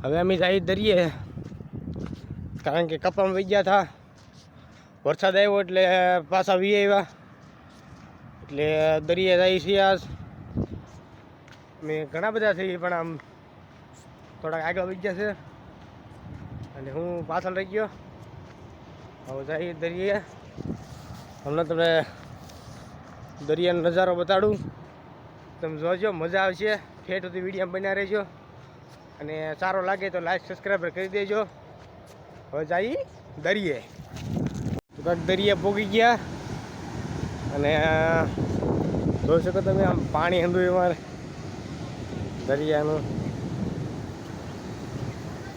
હવે અમે જઈ દરિયે, કારણ કે કપામાં વહી ગયા હતા, વરસાદ આવ્યો એટલે પાછા વી આવ્યા, એટલે દરિયે જાય છીએ. આજ મેં ઘણા બધા છે પણ આમ થોડાક આગળ વહી ગયા છે અને હું પાછળ રહી ગયો. હવે જઈએ દરિયે. હમણાં તમને દરિયાનો નજારો બતાડું, તમે જોજો, મજા આવશે. ઠેઠ સુધી વિડીયો બન્યા રહેજો અને સારો લાગે તો લાઈક સબસ્ક્રાઈબ કરી દેજો. હવે જઈએ દરિયે. તો કાંઈક દરિયે પોગી ગયા અને જોઈ શકો તમે આમ પાણી હંધું અમારે દરિયાનું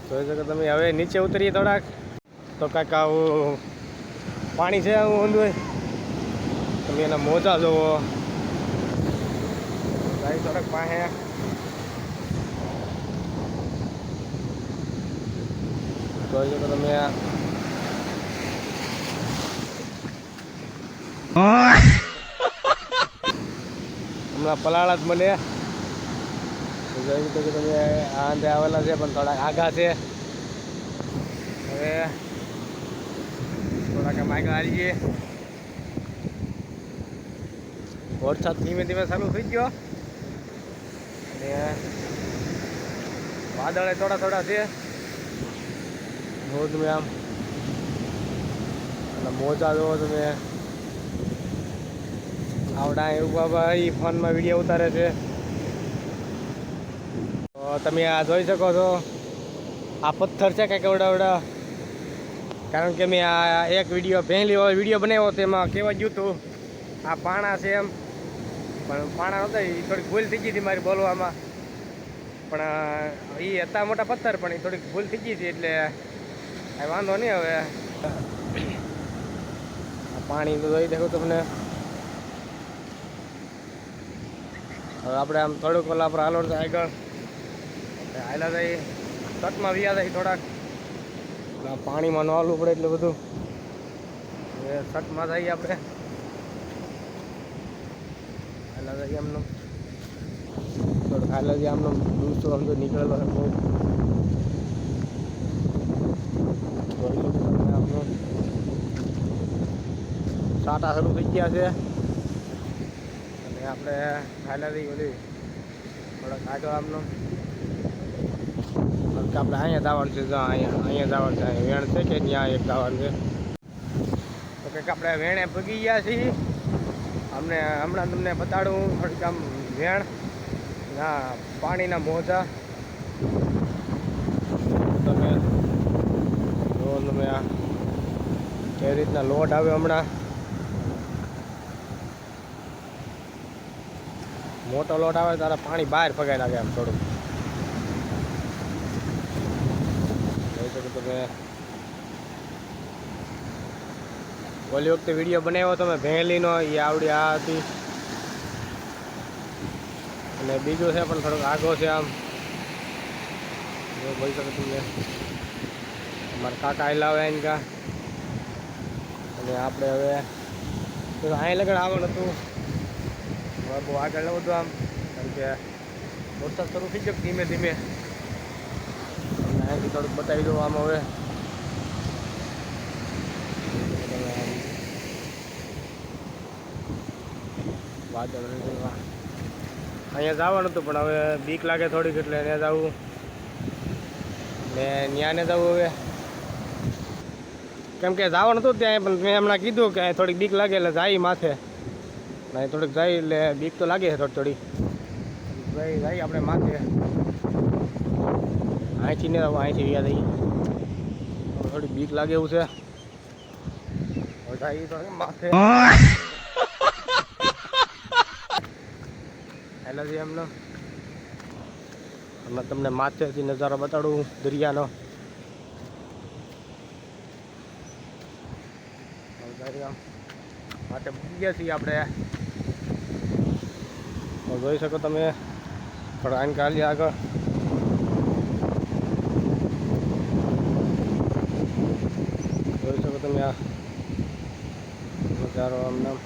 જોઈ શકો તમે. હવે નીચે ઉતરીએ થોડાક તો કાંઈક આવું પાણી છે આવું હંધું, તમે એના મોજા જોવો. થોડાક પાસે જોઈ શકો તમે. હમણાં પલાળા જ મને જોઈ શકો તમે. આ અંદે આવેલા છે પણ થોડાક આઘા છે. હવે થોડાક આમ આગળ આવી જઈએ. વરસાદ ધીમે ધીમે ચાલુ થઈ ગયો અને વાદળે થોડા છે. જો તમે આમ અને મોજા જોવો તમે. આવડા એવું બાબા એ ફોનમાં વિડીયો ઉતારે છે. તો તમે આ જોઈ શકો છો, આ પથ્થર છે કંઈક એવડા, કારણ કે મેં આ એક પહેલી વિડીયો બનાવ્યો તેમાં કહેવા ગયું હતું આ પાણા છે એમ, પણ પાણા નહોતા. એ થોડીક ભૂલ થઈ ગઈ હતી મારી બોલવામાં, પણ એ હતા મોટા પથ્થર, પણ એ થોડીક ભૂલ થઈ ગઈ હતી એટલે વાંધો નહીં. હવે આ પાણી તો જોઈ દેખો તમને. હવે આપણે આમ થોડુંક ઓલા આપણે હાલો આગળ હાલા જાય, તટમાં વ્યા જાય થોડાક. પાણીમાં ન હાલવું પડે એટલે બધું. હવે તટમાં જઈએ આપણે, હાલા જઈએ આમનો થોડુંક હાલા જઈએ આમનો. દૂસો આમ તો નીકળેલો છે બહુ. આપણો સાટા શરૂ થઈ ગયા છે અને આપણે હાલા જઈએ બધી થોડાક આગળ આમનો. આપણે અહીંયા જવાનું છે, અહીંયા જવાનું છે. વેણ છે કે ત્યાં એક જવાનું છે. તો કંઈક આપણે વેણે ભગી ગયા છીએ. હમણાં તમને બતાડું થોડીક આમ વેણ ના પાણીના મોજા. તમે જો તમે આ કેવી રીતના લોટ આવે. હમણાં મોટો લોટ આવે ત્યારે પાણી બહાર ફગાઈ લાગે આમ થોડું. તમે ઓલી વખતે વિડીયો બનાવ્યો તમે ભેંલીનો, એ આવડી આ હતી. અને બીજું છે પણ થોડોક આગો છે આમ બોલી શકો તમે. અમારા કાકા આવેલા આવે એનકા. અને આપણે હવે અહીં લગડ આવવાનું હતું, હવે બહુ આગળ ન બધું આમ, કારણ કે વરસાદ શરૂ થઈ ગયો ધીમે ધીમે. અહીંથી થોડુંક બતાવી દઉં આમ. હવે વાદળ અહીંયા જવાનું હતું પણ હવે બીક લાગે થોડીક એટલે ત્યાં જવું ને ત્યાંને જવું. હવે કેમ કે જવાનું હતું ત્યાં, પણ મેં હમણાં કીધું કે થોડીક બીક લાગે એટલે જાય માથે. અહીં થોડીક જાય એટલે બીક તો લાગે છે થોડી જાય આપણે માથે. અહીંથી ને અહીંથી વ્યા થઈ થોડી બીક લાગે એવું છે. માથે હેલાજી એમનો હમણાં તમને માથેથી નજારો બતાડું દરિયાનો. માથે પૂરી ગયા છીએ આપણે. જોઈ શકો તમે પણ આને કાલી આગળ જોઈ શકો તમે આ નજારો આમ નામ.